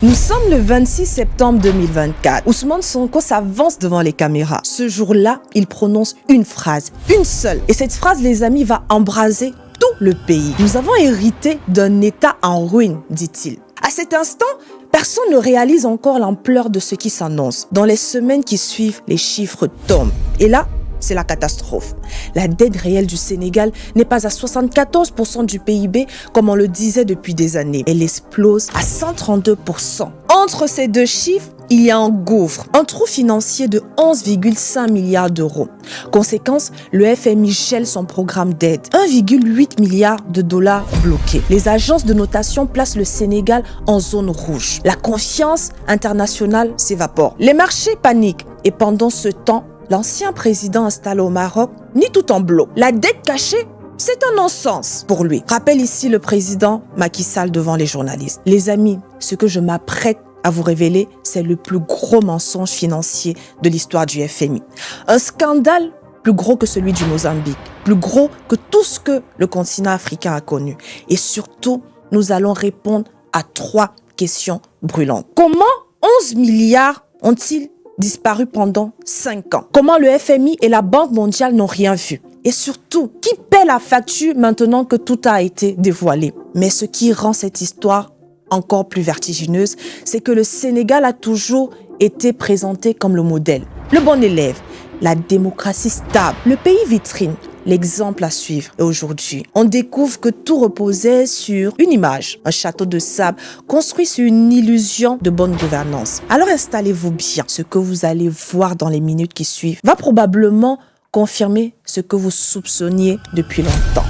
Nous sommes le 26 septembre 2024. Ousmane Sonko s'avance devant les caméras. Ce jour-là, il prononce une phrase, une seule. Et cette phrase, les amis, va embraser tout le pays. Nous avons hérité d'un État en ruine, dit-il. À cet instant, personne ne réalise encore l'ampleur de ce qui s'annonce. Dans les semaines qui suivent, les chiffres tombent. Et là, c'est la catastrophe. La dette réelle du Sénégal n'est pas à 74% du PIB comme on le disait depuis des années. Elle explose à 132%. Entre ces deux chiffres, il y a un gouffre, un trou financier de 11,5 milliards d'euros. Conséquence, le FMI gèle son programme d'aide. 1,8 milliard de dollars bloqués. Les agences de notation placent le Sénégal en zone rouge. La confiance internationale s'évapore. Les marchés paniquent et pendant ce temps, l'ancien président installé au Maroc nie tout en bloc. La dette cachée, c'est un non-sens pour lui. Rappelle ici le président Macky Sall devant les journalistes. Les amis, ce que je m'apprête à vous révéler, c'est le plus gros mensonge financier de l'histoire du FMI. Un scandale plus gros que celui du Mozambique, plus gros que tout ce que le continent africain a connu. Et surtout, nous allons répondre à 3 questions brûlantes. Comment 11 milliards ont-ils disparu pendant 5 ans? Comment le FMI et la Banque mondiale n'ont rien vu? Et surtout, qui paie la facture maintenant que tout a été dévoilé? Mais ce qui rend cette histoire encore plus vertigineuse, c'est que le Sénégal a toujours été présenté comme le modèle, le bon élève, la démocratie stable, le pays vitrine, l'exemple à suivre. Et aujourd'hui, on découvre que tout reposait sur une image, un château de sable construit sur une illusion de bonne gouvernance. Alors installez-vous bien. Ce que vous allez voir dans les minutes qui suivent va probablement confirmer ce que vous soupçonniez depuis longtemps.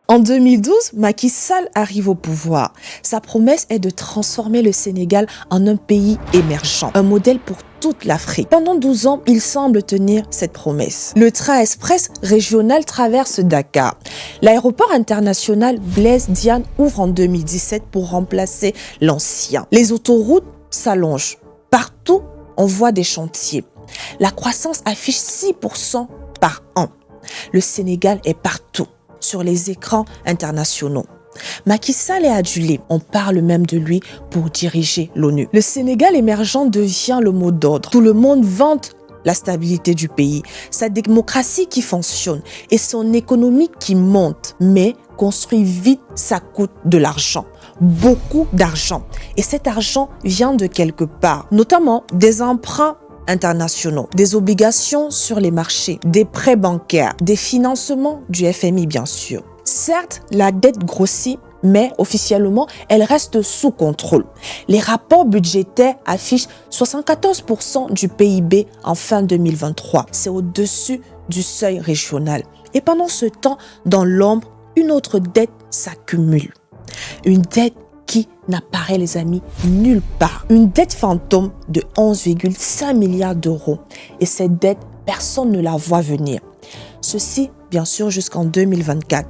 En 2012, Macky Sall arrive au pouvoir. Sa promesse est de transformer le Sénégal en un pays émergent, un modèle pour toute l'Afrique. Pendant 12 ans, il semble tenir cette promesse. Le train express régional traverse Dakar. L'aéroport international Blaise Diagne ouvre en 2017 pour remplacer l'ancien. Les autoroutes s'allongent. Partout, on voit des chantiers. La croissance affiche 6% par an. Le Sénégal est partout, sur les écrans internationaux. Macky Sall est adulé. On parle même de lui pour diriger l'ONU. Le Sénégal émergent devient le mot d'ordre. Tout le monde vante la stabilité du pays, sa démocratie qui fonctionne et son économie qui monte. Mais construire vite, ça coûte de l'argent. Beaucoup d'argent. Et cet argent vient de quelque part, notamment des emprunts internationaux, des obligations sur les marchés, des prêts bancaires, des financements du FMI bien sûr. Certes, la dette grossit, mais officiellement, elle reste sous contrôle. Les rapports budgétaires affichent 74% du PIB en fin 2023. C'est au-dessus du seuil régional. Et pendant ce temps, dans l'ombre, une autre dette s'accumule. Une dette qui n'apparaît, les amis, nulle part. Une dette fantôme de 11,5 milliards d'euros. Et cette dette, personne ne la voit venir. Ceci, bien sûr, jusqu'en 2024.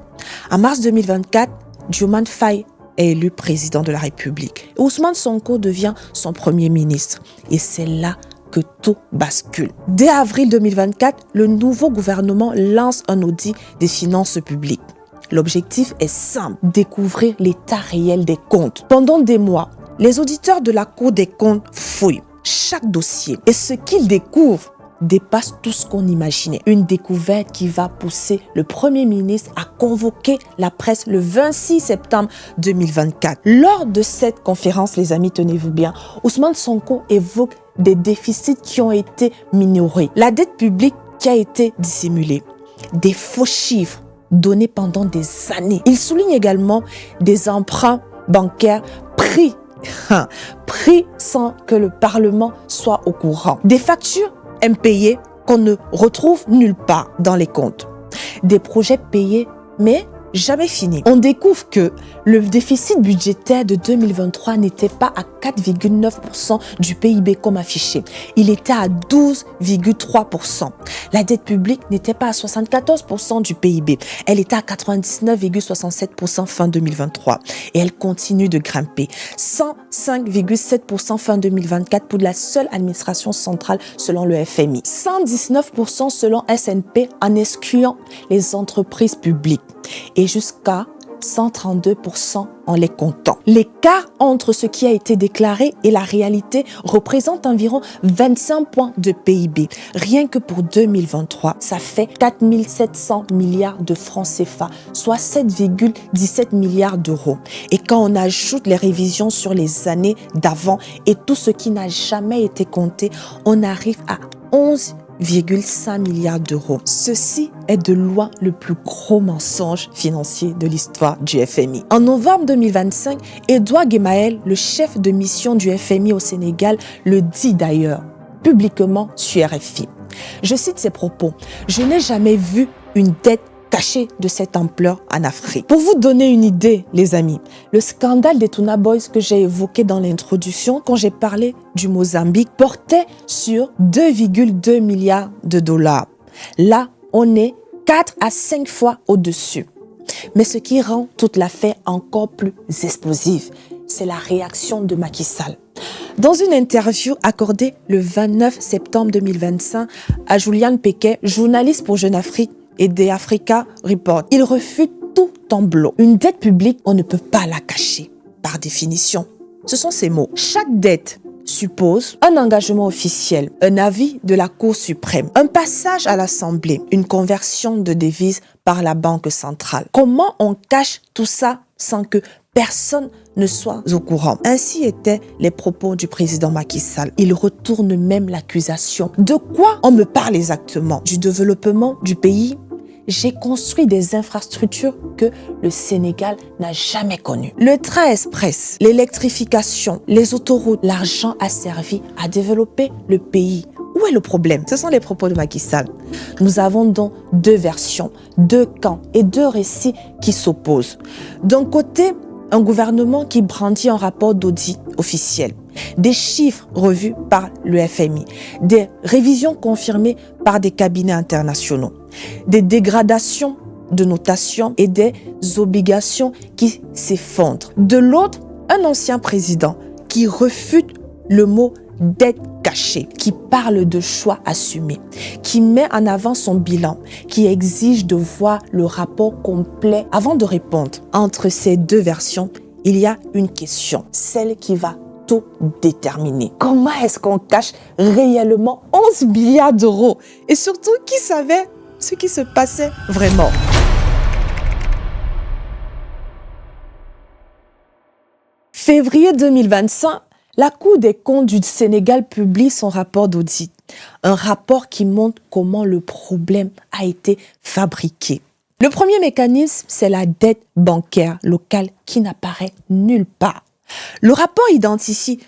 En mars 2024, Diomaye Faye est élu président de la République. Et Ousmane Sonko devient son premier ministre. Et c'est là que tout bascule. Dès avril 2024, le nouveau gouvernement lance un audit des finances publiques. L'objectif est simple, découvrir l'état réel des comptes. Pendant des mois, les auditeurs de la Cour des comptes fouillent chaque dossier. Et ce qu'ils découvrent dépasse tout ce qu'on imaginait. Une découverte qui va pousser le Premier ministre à convoquer la presse le 26 septembre 2024. Lors de cette conférence, les amis, tenez-vous bien, Ousmane Sonko évoque des déficits qui ont été minorés. La dette publique qui a été dissimulée. Des faux chiffres donnés pendant des années. Il souligne également des emprunts bancaires pris sans que le Parlement soit au courant. Des factures impayés qu'on ne retrouve nulle part dans les comptes. Des projets payés, mais jamais finis. On découvre que le déficit budgétaire de 2023 n'était pas à 4,9% du PIB comme affiché. Il était à 12,3%. La dette publique n'était pas à 74% du PIB. Elle était à 99,67% fin 2023. Et elle continue de grimper. 105,7% fin 2024 pour la seule administration centrale selon le FMI. 119% selon SNP en excluant les entreprises publiques. Et jusqu'à 132% en les comptant. L'écart entre ce qui a été déclaré et la réalité représente environ 25 points de PIB. Rien que pour 2023, ça fait 4 700 milliards de francs CFA, soit 7,17 milliards d'euros. Et quand on ajoute les révisions sur les années d'avant et tout ce qui n'a jamais été compté, on arrive à 11,5 milliards d'euros. Ceci est de loin le plus gros mensonge financier de l'histoire du FMI. En novembre 2025, Edouard Guémaël, le chef de mission du FMI au Sénégal, le dit d'ailleurs publiquement sur RFI. Je cite ses propos. « Je n'ai jamais vu une dette cachée de cette ampleur en Afrique. » Pour vous donner une idée, les amis, le scandale des Tuna Boys que j'ai évoqué dans l'introduction quand j'ai parlé du Mozambique portait sur 2,2 milliards de dollars. Là, on est 4 à 5 fois au-dessus. Mais ce qui rend toute l'affaire encore plus explosive, c'est la réaction de Macky Sall. Dans une interview accordée le 29 septembre 2025 à Julian Pequet, journaliste pour Jeune Afrique et des Africa Report, il refute tout en bloc. Une dette publique, on ne peut pas la cacher, par définition. Ce sont ces mots. Chaque dette suppose un engagement officiel, un avis de la Cour suprême, un passage à l'Assemblée, une conversion de devises par la Banque centrale. Comment on cache tout ça sans que personne ne soit au courant? Ainsi étaient les propos du président Macky Sall. Il retourne même l'accusation. De quoi on me parle exactement? Du développement du pays? J'ai construit des infrastructures que le Sénégal n'a jamais connues. Le train express, l'électrification, les autoroutes, l'argent a servi à développer le pays. Où est le problème? Ce sont les propos de Macky Sall. Nous avons donc deux versions, deux camps et deux récits qui s'opposent. D'un côté, un gouvernement qui brandit un rapport d'audit officiel, des chiffres revus par le FMI, des révisions confirmées par des cabinets internationaux, des dégradations de notation et des obligations qui s'effondrent. De l'autre, un ancien président qui refute le mot dette cachée, qui parle de choix assumés, qui met en avant son bilan, qui exige de voir le rapport complet avant de répondre. Entre ces deux versions, il y a une question, celle qui va tout déterminer. Comment est-ce qu'on cache réellement 11 milliards d'euros? Et surtout, qui savait ce qui se passait vraiment? Février 2025, la Cour des comptes du Sénégal publie son rapport d'audit. Un rapport qui montre comment le problème a été fabriqué. Le premier mécanisme, c'est la dette bancaire locale qui n'apparaît nulle part. Le rapport identifie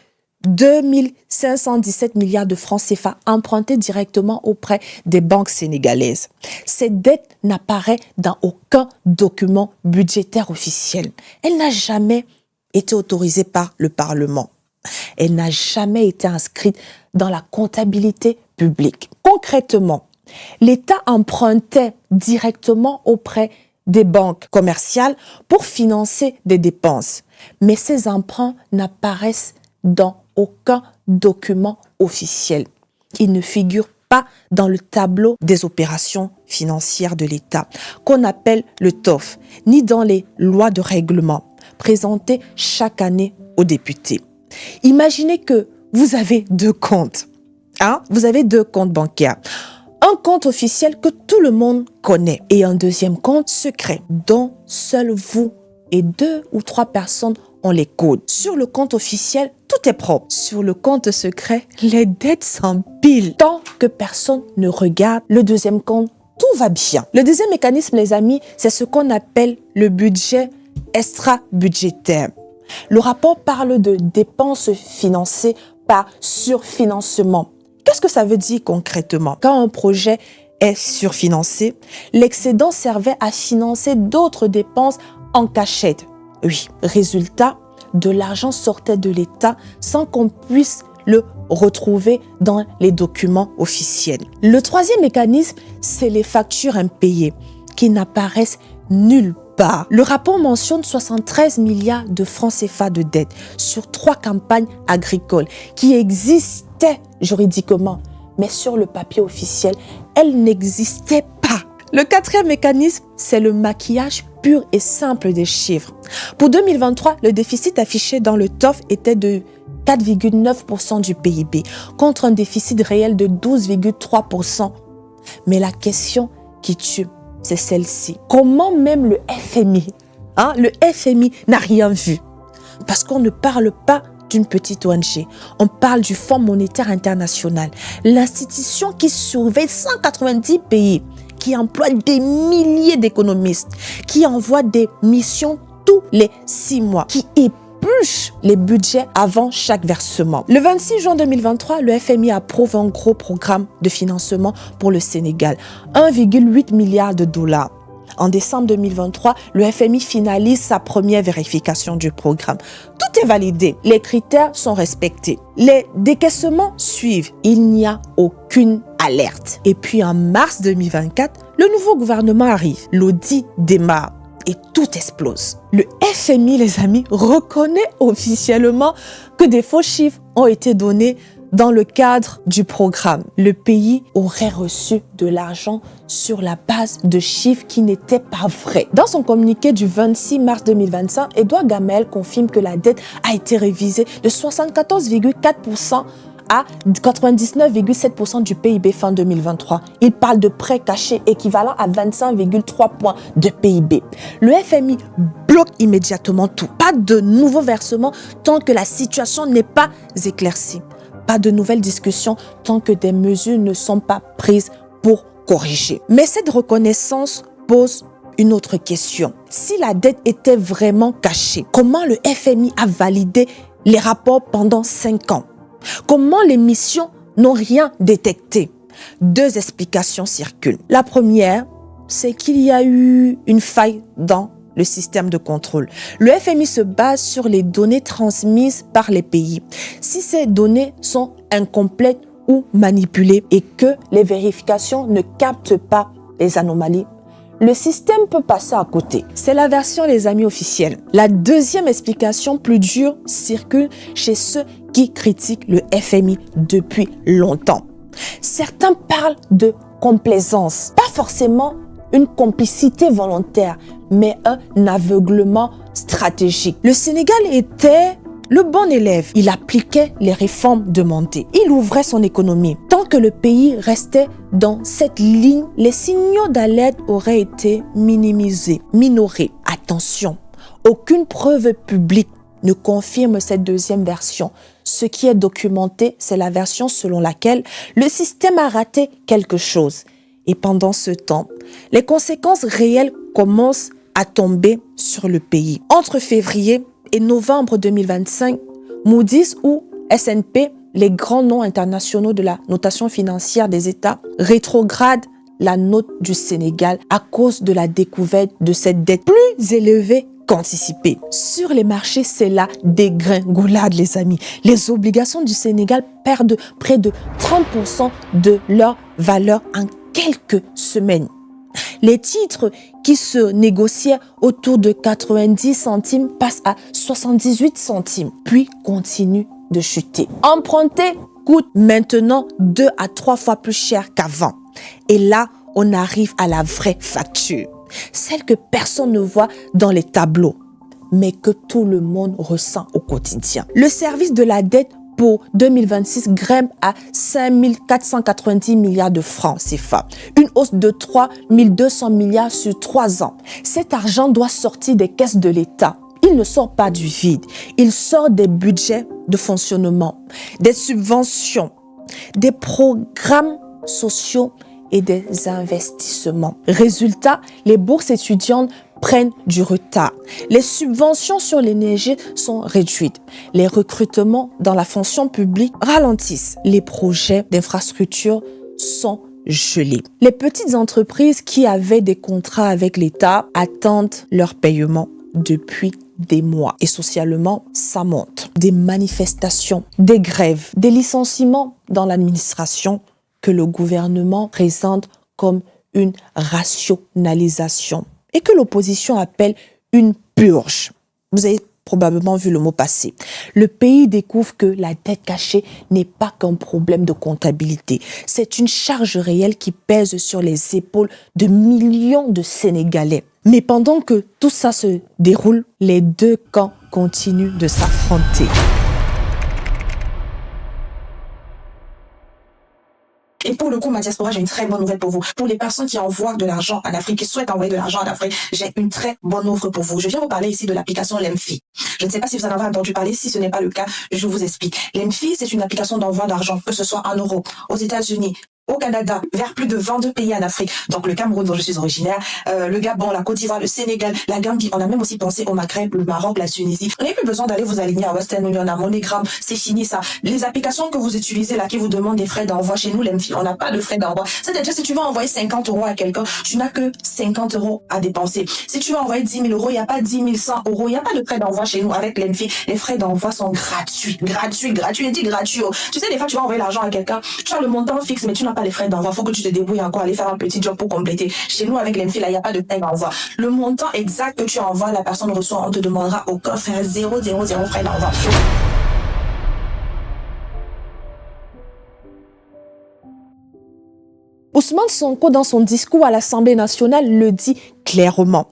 2 517 milliards de francs CFA empruntés directement auprès des banques sénégalaises. Cette dette n'apparaît dans aucun document budgétaire officiel. Elle n'a jamais été autorisée par le Parlement. Elle n'a jamais été inscrite dans la comptabilité publique. Concrètement, l'État empruntait directement auprès des banques commerciales pour financer des dépenses. Mais ces emprunts n'apparaissent dans aucun document officiel. Ils ne figurent pas dans le tableau des opérations financières de l'État, qu'on appelle le TOF, ni dans les lois de règlement présentées chaque année aux députés. Imaginez que vous avez deux comptes. Vous avez deux comptes bancaires. Un compte officiel que tout le monde connaît et un deuxième compte secret dont seul vous et 2 ou 3 personnes ont les codes. Sur le compte officiel, tout est propre. Sur le compte secret, les dettes s'empilent. Tant que personne ne regarde le deuxième compte, tout va bien. Le deuxième mécanisme, les amis, c'est ce qu'on appelle le budget extra-budgétaire. Le rapport parle de dépenses financées par surfinancement. Qu'est-ce que ça veut dire concrètement? Quand un projet est surfinancé, l'excédent servait à financer d'autres dépenses en cachette. Oui, résultat, de l'argent sortait de l'État sans qu'on puisse le retrouver dans les documents officiels. Le troisième mécanisme, c'est les factures impayées qui n'apparaissent nulle part. Le rapport mentionne 73 milliards de francs CFA de dette sur 3 campagnes agricoles qui existaient juridiquement, mais sur le papier officiel, elles n'existaient pas. Le quatrième mécanisme, c'est le maquillage pur et simple des chiffres. Pour 2023, le déficit affiché dans le TOF était de 4,9% du PIB, contre un déficit réel de 12,3%. Mais la question qui tue, c'est celle-ci. Comment même le FMI, le FMI n'a rien vu? Parce qu'on ne parle pas d'une petite ONG. On parle du Fonds monétaire international, l'institution qui surveille 190 pays, qui emploie des milliers d'économistes, qui envoie des missions tous les 6 mois, qui épluche les budgets avant chaque versement. Le 26 juin 2023, le FMI approuve un gros programme de financement pour le Sénégal, 1,8 milliard de dollars. En décembre 2023, le FMI finalise sa première vérification du programme. Tout est validé, les critères sont respectés. Les décaissements suivent, il n'y a aucune alerte. Et puis en mars 2024, le nouveau gouvernement arrive, l'audit démarre et tout explose. Le FMI, les amis, reconnaît officiellement que des faux chiffres ont été donnés dans le cadre du programme. Le pays aurait reçu de l'argent sur la base de chiffres qui n'étaient pas vrais. Dans son communiqué du 26 mars 2025, Edouard Gamel confirme que la dette a été révisée de 74,4% à 99,7% du PIB fin 2023. Il parle de prêts cachés équivalent à 25,3 points de PIB. Le FMI bloque immédiatement tout. Pas de nouveaux versements tant que la situation n'est pas éclaircie. Pas de nouvelles discussions tant que des mesures ne sont pas prises pour corriger. Mais cette reconnaissance pose une autre question. Si la dette était vraiment cachée, comment le FMI a validé les rapports pendant 5 ans? Comment les missions n'ont rien détecté? 2 explications circulent. La première, c'est qu'il y a eu une faille dans le système de contrôle. Le FMI se base sur les données transmises par les pays. Si ces données sont incomplètes ou manipulées et que les vérifications ne captent pas les anomalies, le système peut passer à côté. C'est la version, les amis, officielle. La deuxième explication plus dure circule chez ceux qui critiquent le FMI depuis longtemps. Certains parlent de complaisance, pas forcément une complicité volontaire, mais un aveuglement stratégique. Le Sénégal était le bon élève. Il appliquait les réformes demandées. Il ouvrait son économie. Tant que le pays restait dans cette ligne, les signaux d'alerte auraient été minimisés, minorés. Attention, aucune preuve publique ne confirme cette deuxième version. Ce qui est documenté, c'est la version selon laquelle le système a raté quelque chose. Et pendant ce temps, les conséquences réelles commencent à tomber sur le pays. Entre février et novembre 2025, Moody's ou S&P, les grands noms internationaux de la notation financière des États, rétrogradent la note du Sénégal à cause de la découverte de cette dette plus élevée qu'anticipée. Sur les marchés, c'est la dégringolade, les amis. Les obligations du Sénégal perdent près de 30% de leur valeur en quelques semaines. Les titres qui se négociaient autour de 90 centimes passent à 78 centimes, puis continuent de chuter. Emprunter coûte maintenant 2 à 3 fois plus cher qu'avant. Et là, on arrive à la vraie facture. Celle que personne ne voit dans les tableaux, mais que tout le monde ressent au quotidien. Le service de la dette pour 2026 grimpe à 5 490 milliards de francs CFA, une hausse de 3 200 milliards sur 3 ans. Cet argent doit sortir des caisses de l'État. Il ne sort pas du vide, il sort des budgets de fonctionnement, des subventions, des programmes sociaux et des investissements. Résultat, les bourses étudiantes prennent du retard. Les subventions sur l'énergie sont réduites. Les recrutements dans la fonction publique ralentissent. Les projets d'infrastructure sont gelés. Les petites entreprises qui avaient des contrats avec l'État attendent leur paiement depuis des mois. Et socialement, ça monte. Des manifestations, des grèves, des licenciements dans l'administration que le gouvernement présente comme une rationalisation et que l'opposition appelle une purge. Vous avez probablement vu le mot passer. Le pays découvre que la dette cachée n'est pas qu'un problème de comptabilité. C'est une charge réelle qui pèse sur les épaules de millions de Sénégalais. Mais pendant que tout ça se déroule, les deux camps continuent de s'affronter. Et pour le coup, ma diaspora, j'ai une très bonne nouvelle pour vous. Pour les personnes qui envoient de l'argent en Afrique, qui souhaitent envoyer de l'argent en Afrique, j'ai une très bonne offre pour vous. Je viens vous parler ici de l'application Lemfi. Je ne sais pas si vous en avez entendu parler. Si ce n'est pas le cas, je vous explique. Lemfi, c'est une application d'envoi d'argent, que ce soit en euros, aux États-Unis, au Canada, vers plus de 22 pays en Afrique. Donc le Cameroun dont je suis originaire, le Gabon, la Côte d'Ivoire, le Sénégal, la Gambie. On a même aussi pensé au Maghreb, le Maroc, la Tunisie. Vous n'avez plus besoin d'aller vous aligner à Western Union, à MoneyGram. C'est fini ça. Les applications que vous utilisez là, qui vous demandent des frais d'envoi, chez nous, Lemfi, on n'a pas de frais d'envoi. C'est-à-dire si tu vas envoyer 50 euros à quelqu'un, tu n'as que 50 euros à dépenser. Si tu vas envoyer 10 000 euros, il n'y a pas 10 100 euros. Il n'y a pas de frais d'envoi chez nous avec Lemfi. Les frais d'envoi sont gratuits. Gratuits. Je dis gratuit. Oh. Tu sais, des fois, tu vas envoyer l'argent à quelqu'un, tu as le montant fixe, mais tu n'as pas les frais d'envoi. Faut que tu te débrouilles encore, aller faire un petit job pour compléter. Chez nous, avec Lemfi, là, il n'y a pas de frais d'envoi. Le montant exact que tu envoies, la personne reçoit, on te demandera aucun frais, 0 frais d'envoi. Ousmane Sonko, dans son discours à l'Assemblée nationale, le dit clairement.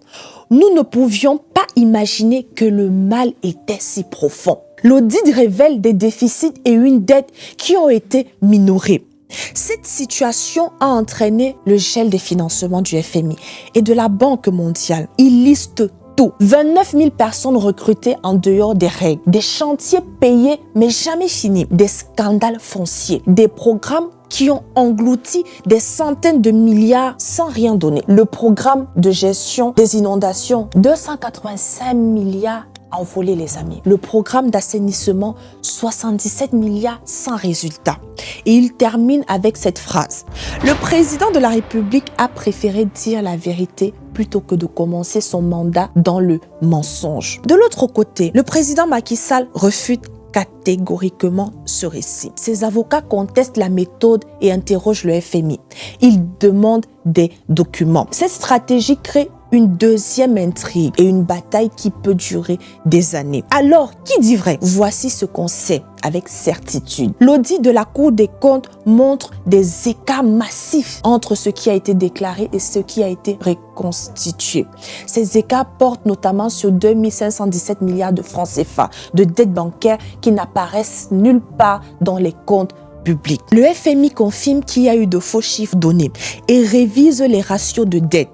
Nous ne pouvions pas imaginer que le mal était si profond. L'audit révèle des déficits et une dette qui ont été minorés. Cette situation a entraîné le gel des financements du FMI et de la Banque mondiale. Il liste tout. 29 000 personnes recrutées en dehors des règles, des chantiers payés mais jamais finis, des scandales fonciers, des programmes qui ont englouti des centaines de milliards sans rien donner. Le programme de gestion des inondations, 285 milliards envolés les amis. Le programme d'assainissement, 77 milliards sans résultat. Et il termine avec cette phrase. Le président de la République a préféré dire la vérité plutôt que de commencer son mandat dans le mensonge. De l'autre côté, le président Macky Sall refute catégoriquement ce récit. Ses avocats contestent la méthode et interrogent le FMI. Ils demandent des documents. Cette stratégie crée une deuxième intrigue et une bataille qui peut durer des années. Alors, qui dit vrai? Voici ce qu'on sait avec certitude. L'audit de la Cour des comptes montre des écarts massifs entre ce qui a été déclaré et ce qui a été reconstitué. Ces écarts portent notamment sur 2517 milliards de francs CFA de dettes bancaires qui n'apparaissent nulle part dans les comptes publics. Le FMI confirme qu'il y a eu de faux chiffres donnés et révise les ratios de dette.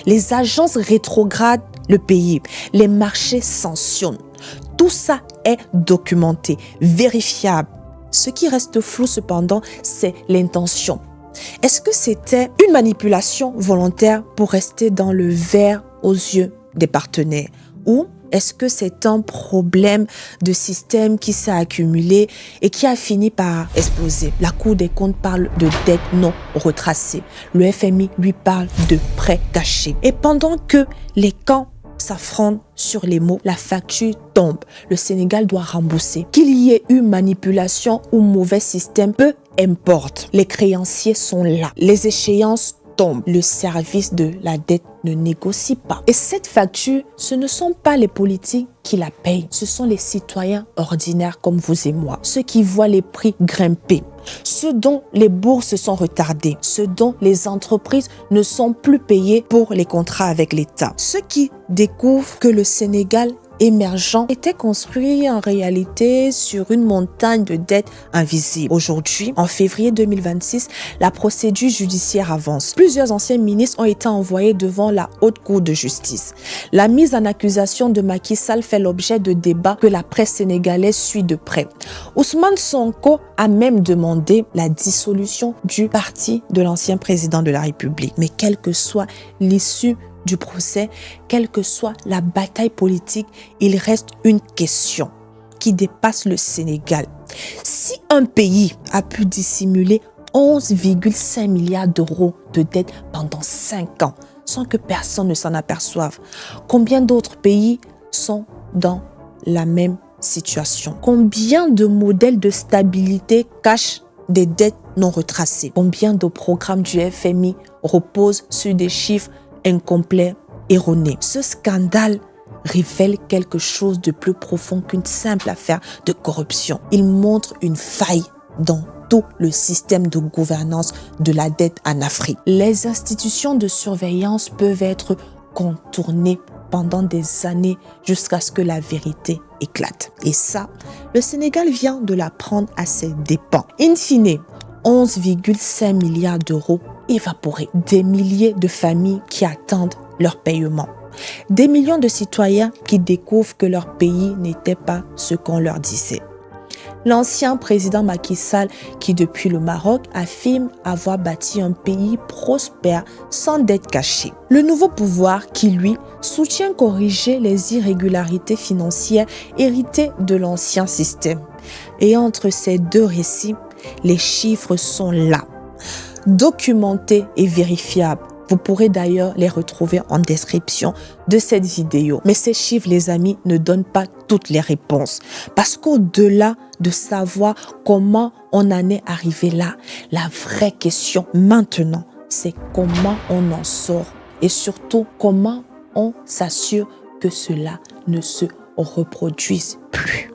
Les agences rétrogradent le pays, les marchés sanctionnent. Tout ça est documenté, vérifiable. Ce qui reste flou cependant, c'est l'intention. Est-ce que c'était une manipulation volontaire pour rester dans le vert aux yeux des partenaires? Ou est-ce que c'est un problème de système qui s'est accumulé et qui a fini par exploser? La Cour des comptes parle de dettes non retracées. Le FMI lui parle de prêts cachés. Et pendant que les camps s'affrontent sur les mots, la facture tombe. Le Sénégal doit rembourser. Qu'il y ait eu manipulation ou mauvais système, peu importe. Les créanciers sont là. Les échéances tombent. Le service de la dette ne négocie pas. Et cette facture, ce ne sont pas les politiques qui la payent. Ce sont les citoyens ordinaires comme vous et moi. Ceux qui voient les prix grimper. Ceux dont les bourses sont retardées. Ceux dont les entreprises ne sont plus payées pour les contrats avec l'État. Ceux qui découvrent que le Sénégal émergent était construit en réalité sur une montagne de dettes invisibles. Aujourd'hui, en février 2026, la procédure judiciaire avance. Plusieurs anciens ministres ont été envoyés devant la Haute Cour de justice. La mise en accusation de Macky Sall fait l'objet de débats que la presse sénégalaise suit de près. Ousmane Sonko a même demandé la dissolution du parti de l'ancien président de la République. Mais quelle que soit l'issue du procès, quelle que soit la bataille politique, il reste une question qui dépasse le Sénégal. Si un pays a pu dissimuler 11,5 milliards d'euros de dette pendant 5 ans sans que personne ne s'en aperçoive, combien d'autres pays sont dans la même situation? Combien de modèles de stabilité cachent des dettes non retracées? Combien de programmes du FMI reposent sur des chiffres incomplet, erroné? Ce scandale révèle quelque chose de plus profond qu'une simple affaire de corruption. Il montre une faille dans tout le système de gouvernance de la dette en Afrique. Les institutions de surveillance peuvent être contournées pendant des années jusqu'à ce que la vérité éclate. Et ça, le Sénégal vient de l'apprendre à ses dépens. In fine, 11,5 milliards d'euros évaporés. Des milliers de familles qui attendent leur paiement. Des millions de citoyens qui découvrent que leur pays n'était pas ce qu'on leur disait. L'ancien président Macky Sall, qui depuis le Maroc affirme avoir bâti un pays prospère sans dette cachée. Le nouveau pouvoir qui, lui, soutient corriger les irrégularités financières héritées de l'ancien système. Et entre ces deux récits, les chiffres sont là, documentés et vérifiables. Vous pourrez d'ailleurs les retrouver en description de cette vidéo. Mais ces chiffres, les amis, ne donnent pas toutes les réponses. Parce qu'au-delà de savoir comment on en est arrivé là, la vraie question maintenant, c'est comment on en sort. Et surtout, comment on s'assure que cela ne se reproduise plus.